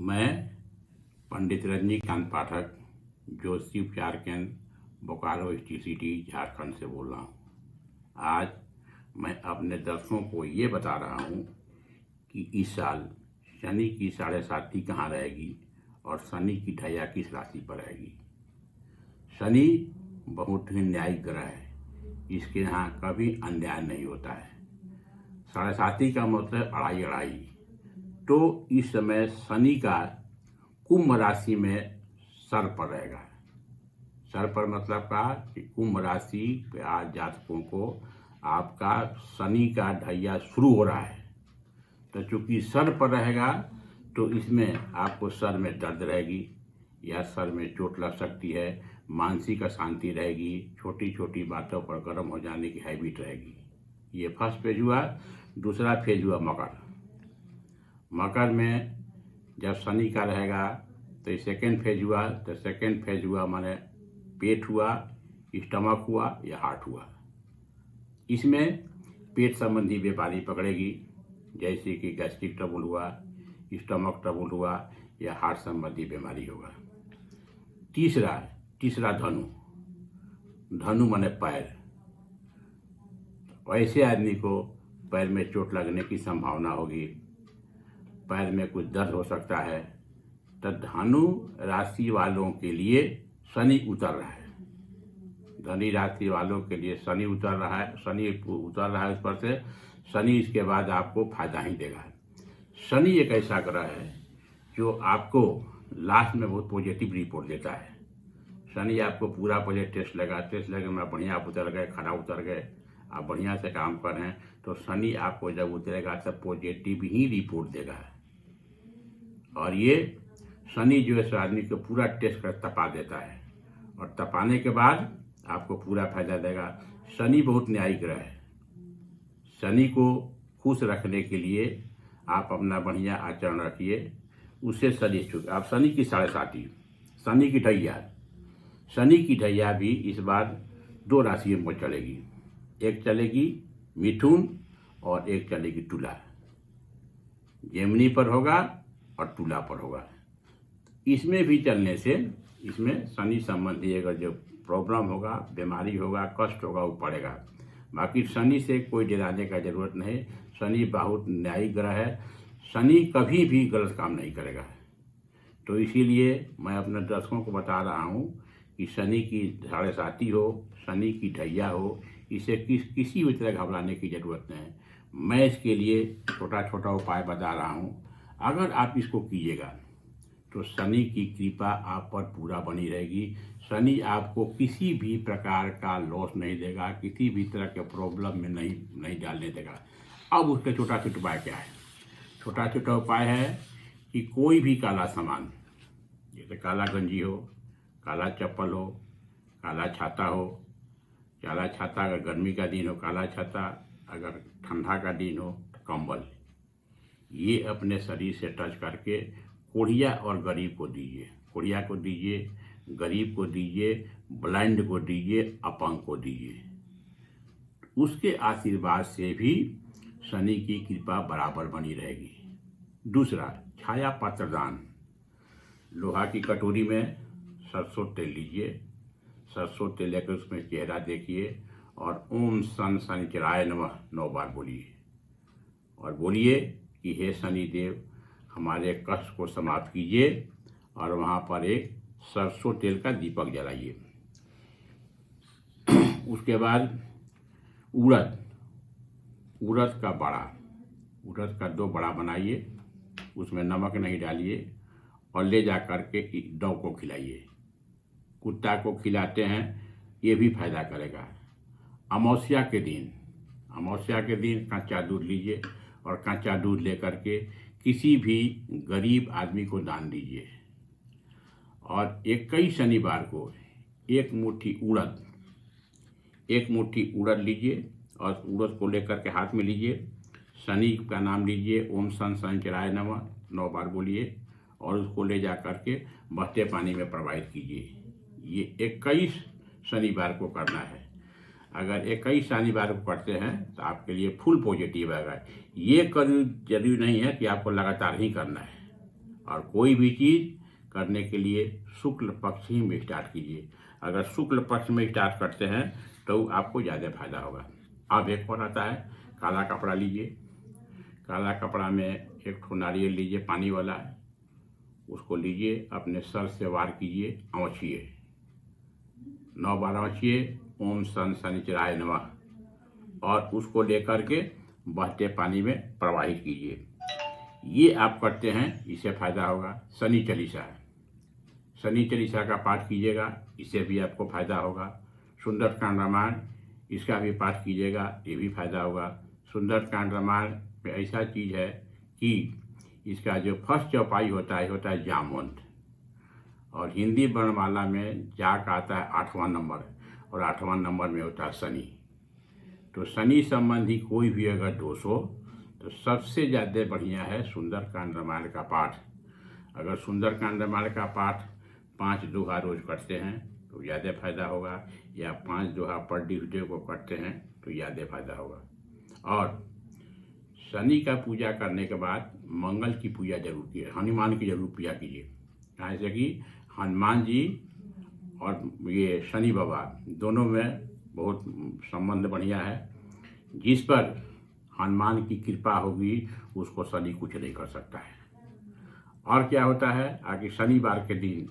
मैं पंडित रजनीकांत पाठक ज्योतिषी उपचार केंद्र बोकारो सिटी झारखंड से बोल रहा हूँ। आज मैं अपने दर्शकों को ये बता रहा हूँ कि इस साल शनि की 7.5 कहाँ रहेगी और शनि की ढैया किस राशि पर रहेगी। शनि बहुत ही न्यायिक ग्रह है, इसके यहाँ कभी अन्याय नहीं होता है। 7.5 का मतलब अढ़ाई। तो इस समय शनि का कुंभ राशि में सर पर रहेगा। सर पर मतलब का कि कुंभ राशि पे आज जातकों को आपका शनि का ढैया शुरू हो रहा है। तो चूंकि सर पर रहेगा तो इसमें आपको सर में दर्द रहेगी या सर में चोट लग सकती है, मानसिक अशांति रहेगी, छोटी छोटी बातों पर गर्म हो जाने की हैबिट रहेगी। ये फर्स्ट फेज हुआ। दूसरा फेज हुआ मकर में जब शनि का रहेगा तो सेकेंड फेज हुआ। तो सेकेंड फेज हुआ माने पेट हुआ, स्टमक हुआ या हार्ट हुआ। इसमें पेट संबंधी बीमारी पकड़ेगी, जैसे कि गैस्ट्रिक ट्रबल हुआ, स्टमक ट्रबल हुआ या हार्ट संबंधी बीमारी होगा। तीसरा धनु माने पैर। ऐसे आदमी को पैर में चोट लगने की संभावना होगी, पैर में कुछ दर्द हो सकता है। तो धनु राशि वालों के लिए शनि उतर रहा है। धनु राशि वालों के लिए शनि उतर रहा है। उस पर से शनि इसके बाद आपको फायदा ही देगा। शनि एक ऐसा ग्रह है जो आपको लास्ट में बहुत पॉजिटिव रिपोर्ट देता है। शनि आपको पूरा पहले टेस्ट लगे में बढ़िया आप उतर गए, खराब उतर गए, आप बढ़िया से काम कर रहे हैं, तो शनि आपको जब उतरेगा तब पॉजिटिव ही रिपोर्ट देगा। और ये शनि जो है आदमी को पूरा टेस्ट कर तपा देता है और तपाने के बाद आपको पूरा फायदा देगा। शनि बहुत न्यायिक ग्रह है। शनि को खुश रखने के लिए आप अपना बढ़िया आचरण रखिए, उससे शनि चुके। आप शनि की 7.5, शनि की ढैया भी इस बार 2 राशियों में चलेगी। एक चलेगी मिथुन और एक चलेगी तुला। जेमिनी पर होगा और तुला पर होगा। इसमें भी चलने से इसमें शनि संबंधी अगर जो प्रॉब्लम होगा, बीमारी होगा, कष्ट होगा, वो पड़ेगा। बाकी शनि से कोई डराने का जरूरत नहीं। शनि बहुत न्यायिक ग्रह है। शनि कभी भी गलत काम नहीं करेगा। तो इसीलिए मैं अपने दर्शकों को बता रहा हूँ कि शनि की 7.5 हो, शनि की ढैया हो, इसे किसी भी तरह घबराने की जरूरत नहीं। मैं इसके लिए छोटा छोटा उपाय बता रहा हूँ। अगर आप इसको कीजिएगा तो शनि की कृपा आप पर पूरा बनी रहेगी। शनि आपको किसी भी प्रकार का लॉस नहीं देगा, किसी भी तरह के प्रॉब्लम में नहीं डालने देगा। अब उसका छोटा छोटा उपाय क्या है? छोटा छोटा उपाय है कि कोई भी काला सामान, जैसे काला गंजी हो, काला चप्पल हो, काला छाता हो, काला छाता अगर गर्मी का दिन हो काला छाता, अगर ठंडा का दिन हो तो कंबल, ये अपने शरीर से टच करके कोढ़िया और गरीब को दीजिए। कोढ़िया को दीजिए, गरीब को दीजिए, ब्लाइंड को दीजिए, अपंग को दीजिए। उसके आशीर्वाद से भी शनि की कृपा बराबर बनी रहेगी। दूसरा, छाया पात्रदान। लोहा की कटोरी में सरसों तेल लीजिए, सरसों तेल लेकर उसमें चेहरा देखिए और ओम सन शनिचराय नमः 9 बार बोलिए। और बोलिए कि हे शनिदेव, हमारे कष्ट को समाप्त कीजिए, और वहाँ पर एक सरसों तेल का दीपक जलाइए। उसके बाद उड़द का बड़ा, उड़द का 2 बड़ा बनाइए, उसमें नमक नहीं डालिए और ले जा कर के डॉग को खिलाइए। कुत्ता को खिलाते हैं, ये भी फायदा करेगा। अमावस्या के दिन कच्चा दूध लीजिए और कच्चा दूध लेकर के किसी भी गरीब आदमी को दान दीजिए। और 21 शनिवार को एक मुट्ठी उड़द लीजिए और उड़द को लेकर के हाथ में लीजिए, शनि का नाम लीजिए, ओम सन शनिचराय नमः 9 बार बोलिए और उसको ले जा कर के बहते पानी में प्रवाहित कीजिए। ये 21 शनिवार को करना है। अगर 21 शनिवार को करते हैं तो आपके लिए फुल पॉजिटिव आएगा। ये जरूरी नहीं है कि आपको लगातार ही करना है। और कोई भी चीज़ करने के लिए शुक्ल पक्ष ही में स्टार्ट कीजिए। अगर शुक्ल पक्ष में स्टार्ट करते हैं तो आपको ज़्यादा फायदा होगा। अब एक और आता है, काला कपड़ा लीजिए। काला कपड़ा में एक ठो नारियल लीजिए, पानी वाला, उसको लीजिए, अपने सर से वार कीजिए, अवछिए 9 बार अवछिए, ओम सन शनिचराय नमः, और उसको लेकर के बहते पानी में प्रवाहित कीजिए। ये आप करते हैं, इससे फायदा होगा। शनि चालीसा, शनि चालीसा का पाठ कीजिएगा, इससे भी आपको फायदा होगा। सुंदरकांड रामायण, इसका भी पाठ कीजिएगा, ये भी फायदा होगा। सुंदरकांड रामायण में ऐसा चीज़ है कि इसका जो फर्स्ट चौपाई होता है जामवंत, और हिंदी वर्णमाला में जा का आता है 8वां नंबर, और 8वां नंबर में होता है शनि। तो शनि संबंधी कोई भी अगर दोष हो तो सबसे ज़्यादा बढ़िया है सुंदरकांड रामायण का पाठ। अगर सुंदरकांड रामायण का पाठ 5 दोहा रोज करते हैं तो ज़्यादा फायदा होगा, या 5 दोहा पर डे को करते हैं तो ज़्यादा फायदा होगा। और शनि का पूजा करने के बाद मंगल की पूजा जरूर कीजिए, हनुमान की जरूर पूजा कीजिए। ऐसे कि हनुमान जी और ये शनि बाबा दोनों में बहुत संबंध बढ़िया है। जिस पर हनुमान की कृपा होगी उसको शनि कुछ नहीं कर सकता है। और क्या होता है, आगे शनिवार के दिन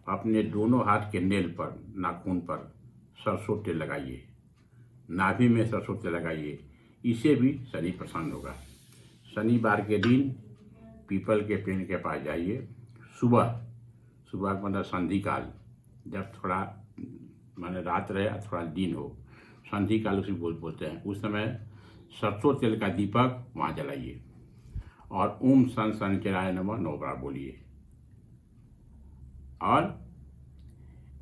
अपने दोनों हाथ के नेल पर, नाखून पर सरसों तेल लगाइए, नाभि में सरसों तेल लगाइए, इससे भी शनि प्रसन्न होगा। शनिवार के दिन पीपल के पेड़ के पास जाइए, सुबह मतलब संधि काल, जब थोड़ा माने रात रहे और थोड़ा दिन हो, संधि काल उसे बोलते हैं, उस समय सरसों तेल का दीपक वहाँ जलाइए और ओम सन शनिचराय नमः 9 बार बोलिए। और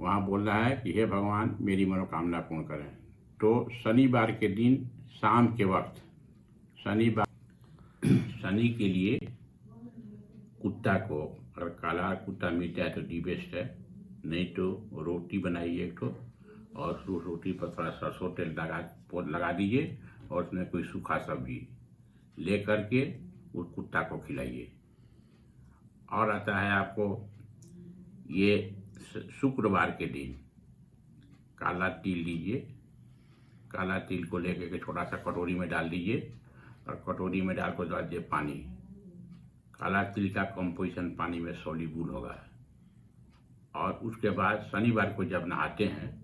वहाँ बोलना है कि हे भगवान मेरी मनोकामना पूर्ण करें। तो शनिवार के दिन शाम के वक्त शनि के लिए कुत्ता को, अगर काला कुत्ता मिलता है तो दी बेस्ट है, नहीं तो रोटी बनाइए एक ठो, और उस रोटी पर थोड़ा सरसों तेल लगा दीजिए, और उसमें कोई सूखा सब्जी ले करके उस कुत्ता को खिलाइए। और आता है आपको ये शुक्रवार के दिन काला तिल लीजिए, काला तिल को लेकर के छोटा सा कटोरी में डाल दीजिए, और कटोरी में डाल कर डाल दीजिए पानी। काला तिल का कंपोजिशन पानी में सॉल्युबल होगा। और उसके बाद शनिवार को जब नहाते हैं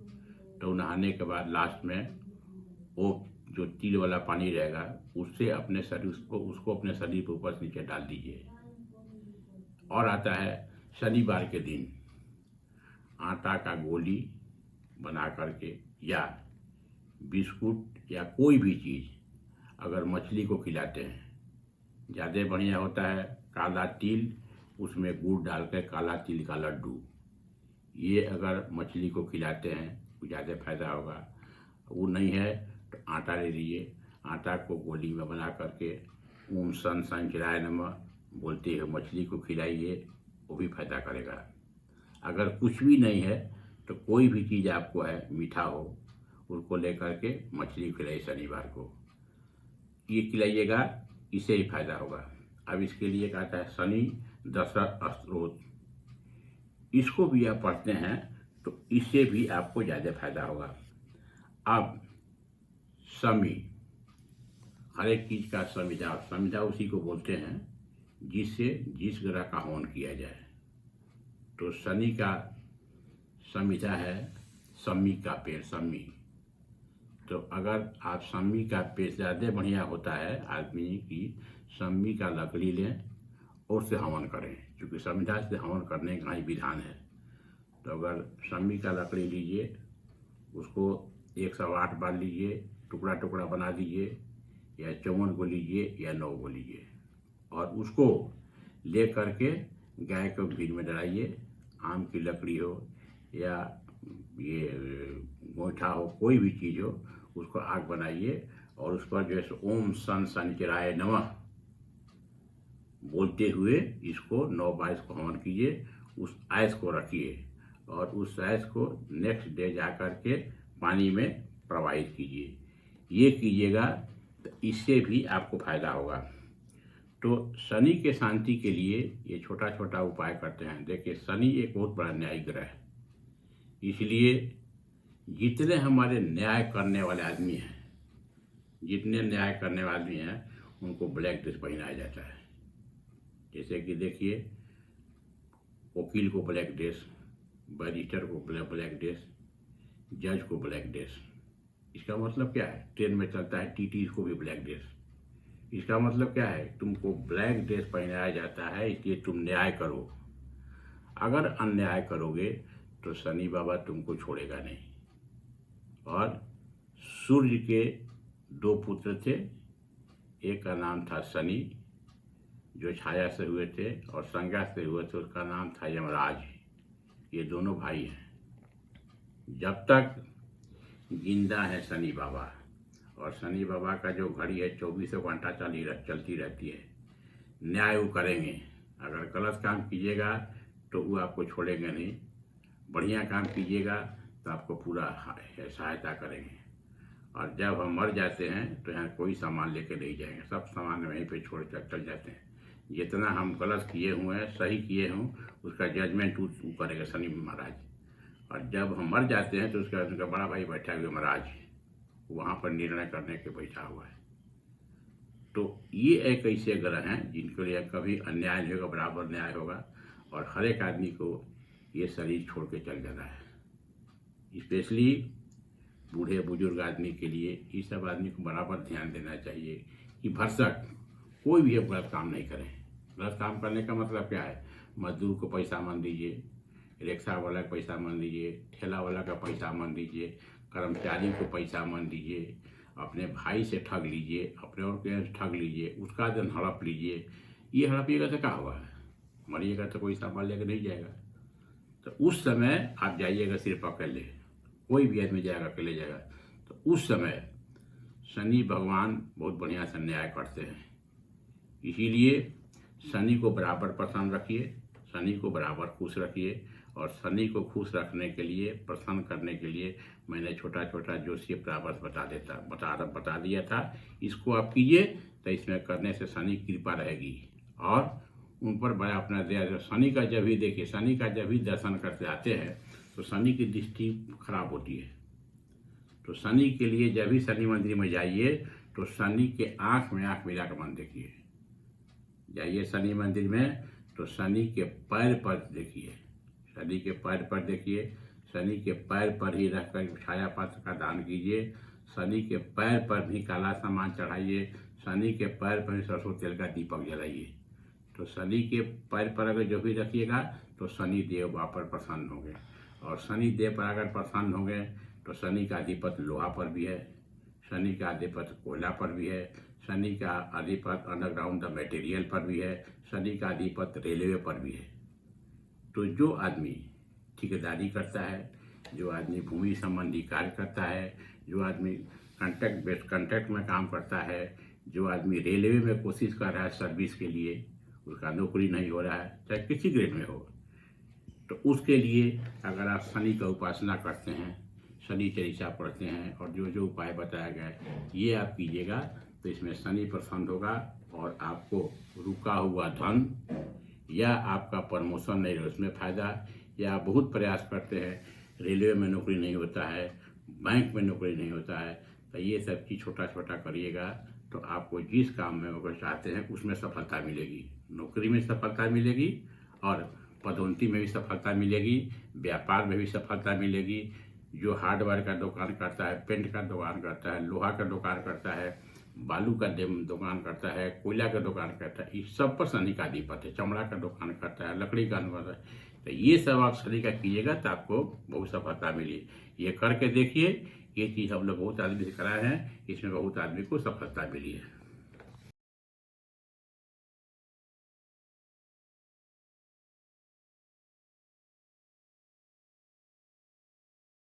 तो नहाने के बाद लास्ट में वो जो तिल वाला पानी रहेगा उससे अपने शरीर उसको अपने शरीर के ऊपर नीचे डाल दीजिए। और आता है शनिवार के दिन आटा का गोली बना करके या बिस्कुट या कोई भी चीज़ अगर मछली को खिलाते हैं ज़्यादा बढ़िया होता है। काला तिल, उसमें गुड़ डाल कर काला तिल का लड्डू, ये अगर मछली को खिलाते हैं तो ज़्यादा फायदा होगा। वो नहीं है तो आटा ले लीजिए, आटा को गोली में बना करके ओम सन शनिचराय नमः बोलते हुए मछली को खिलाइए, वो भी फायदा करेगा। अगर कुछ भी नहीं है तो कोई भी चीज़ आपको है मीठा हो, उसको लेकर के मछली खिलाइए शनिवार को, ये खिलाइएगा, इससे ही फायदा होगा। अब इसके लिए कहता है शनि दशरथ स्तोत्र, इसको भी आप पढ़ते हैं तो इससे भी आपको ज़्यादा फायदा होगा। अब शमी, हर एक चीज़ का संविधा उसी को बोलते हैं जिससे जिस ग्रह का हवन किया जाए। तो शनि का संविधा है शमी का पेड़, शमी। तो अगर आप शमी का पेड़ ज़्यादा बढ़िया होता है आदमी की, शमी का लकड़ी लें और उससे हवन करें, क्योंकि संविधा से हवन करने का ही विधान है। तो अगर शमी का लकड़ी लीजिए, उसको 108 बार लीजिए, टुकड़ा टुकड़ा बना दीजिए, या 54 को लीजिए या 9 को लीजिए, और उसको ले करके गाय को घी में डलाइए। आम की लकड़ी हो या ये गोईठा हो, कोई भी चीज़ हो, उसको आग बनाइए और उस पर जो है ओम सन शनिचराय नमः बोलते हुए इसको 9 बार इसको हवन कीजिए। उस आयस को रखिए और उस आयस को नेक्स्ट डे जा कर के पानी में प्रवाहित कीजिए। ये कीजिएगा तो इससे भी आपको फायदा होगा। तो शनि के शांति के लिए ये छोटा छोटा उपाय करते हैं। देखिए, शनि एक बहुत बड़ा न्यायिक ग्रह है, इसलिए जितने हमारे न्याय करने वाले आदमी हैं, जितने न्याय करने वाले आदमी हैं, उनको ब्लैक ड्रेस पहनाया जाता है। जैसे कि देखिए, वकील को ब्लैक ड्रेस, बैरिस्टर को ब्लैक ड्रेस, जज को ब्लैक ड्रेस। इसका मतलब क्या है? ट्रेन में चलता है टीटी को भी ब्लैक ड्रेस। इसका मतलब क्या है? तुमको ब्लैक ड्रेस पहनाया जाता है, इसलिए तुम न्याय करो। अगर अन्याय करोगे तो शनि बाबा तुमको छोड़ेगा नहीं। और सूर्य के 2 पुत्र थे, एक का नाम था शनि जो छाया से हुए थे, और संज्ञा से हुए थे, उसका नाम था यमराज। ये दोनों भाई हैं। जब तक जिंदा है शनि बाबा, और शनि बाबा का जो घड़ी है 24 घंटा चलती रहती है, न्याय वो करेंगे। अगर गलत काम कीजिएगा तो वो आपको छोड़ेंगे नहीं, बढ़िया काम कीजिएगा तो आपको पूरा सहायता करेंगे। और जब हम मर जाते हैं तो यहाँ कोई सामान लेके नहीं जाएंगे, सब सामान वहीं पे छोड़ कर चल जाते हैं। जितना हम गलत किए हुए हैं, सही किए हों, उसका जजमेंट वो करेगा शनि महाराज। और जब हम मर जाते हैं तो उसका उनका बड़ा भाई बैठा हुआ यमराज, वहाँ पर निर्णय करने के बैठा हुआ है। तो ये एक ऐसे ग्रह हैं जिनके लिए कभी अन्याय नहीं होगा, बराबर न्याय होगा, और हर एक आदमी को ये शरीर छोड़ के चल जाना है। स्पेशली बूढ़े बुजुर्ग आदमी के लिए इस सब आदमी को बराबर ध्यान देना चाहिए कि भरसक कोई भी गलत काम नहीं करें। गलत काम करने का मतलब क्या है? मजदूर को पैसा मत दीजिए, रिक्शा वाला का पैसा मत दीजिए, ठेला वाला का पैसा मत दीजिए, कर्मचारी को पैसा मत दीजिए, अपने भाई से ठग लीजिए, अपने और के ठग लीजिए, उसका दिन हड़प लीजिए। ये हड़पिएगा तो क्या होगा? मरिएगा तो कोई सामान लेकर नहीं जाएगा। तो उस समय आप जाइएगा सिर्फ अकेले, कोई भी आदमी जाएगा अकेले जाएगा, तो उस समय शनि भगवान बहुत बढ़िया से न्याय करते हैं। इसीलिए शनि को बराबर प्रसन्न रखिए, शनि को बराबर खुश रखिए। और शनि को खुश रखने के लिए, प्रसन्न करने के लिए मैंने छोटा छोटा ज्योतिषीय परामर्श बता दिया था। इसको आप कीजिए तो इसमें करने से शनि की कृपा रहेगी और उन पर बड़ा अपना दया। शनि का जब भी देखिए, शनि का जब भी दर्शन करते आते हैं तो शनि की दृष्टि खराब होती है। तो शनि के लिए जब भी शनि मंदिर में जाइए तो शनि के आँख में आँख मिला कर मन देखिए। जाइए शनि मंदिर में तो शनि के पैर पर देखिए, शनि के पैर पर देखिए, शनि के पैर पर ही रखकर छाया पात्र का दान कीजिए, शनि के पैर पर भी काला सामान चढ़ाइए, शनि के पैर पर ही सरसों तेल का दीपक जलाइए। तो शनि के पैर पर अगर जो भी रखिएगा तो शनि देव वहाँ पर प्रसन्न होंगे। और शनि देव पर अगर प्रसन्न होंगे तो शनि का अधिपति लोहा पर भी है, शनि का अधिपति कोयला पर भी है, शनि का अधिपति अंडरग्राउंड द मटेरियल पर भी है, शनि का अधिपति रेलवे पर भी है। तो जो आदमी ठेकेदारी करता है, जो आदमी भूमि संबंधी कार्य करता है, जो आदमी कॉन्ट्रैक्ट में काम करता है, जो आदमी रेलवे में कोशिश कर रहा है सर्विस के लिए, उसका नौकरी नहीं हो रहा है, चाहे किसी ग्रेड में हो, तो उसके लिए अगर आप शनि का उपासना करते हैं, शनि चालीसा पढ़ते हैं और जो जो उपाय बताया गया है ये आप कीजिएगा तो इसमें शनि प्रसन्न होगा और आपको रुका हुआ धन या आपका प्रमोशन नहीं रहे उसमें फ़ायदा, या आप बहुत प्रयास करते हैं, रेलवे में नौकरी नहीं होता है, बैंक में नौकरी नहीं होता है, तो ये सब चीज़ छोटा छोटा करिएगा तो आपको जिस काम में अगर चाहते हैं उसमें सफलता मिलेगी। नौकरी में सफलता मिलेगी और पदोन्नति में भी सफलता मिलेगी, व्यापार में भी सफलता मिलेगी। जो हार्डवेयर का दुकान करता है, पेंट का दुकान करता है, लोहा का दुकान करता है, बालू का दुकान करता है, कोयला का दुकान करता है, इस सब पर शनि का अधिपति है। चमड़ा का दुकान करता है, लकड़ी का दुकान करता है, तो ये सब आप शनि का कीजिएगा तो आपको बहुत सफलता मिली। ये करके देखिए, ये चीज़ हम लोग बहुत आदमी से कराए हैं, इसमें बहुत आदमी को सफलता मिली है।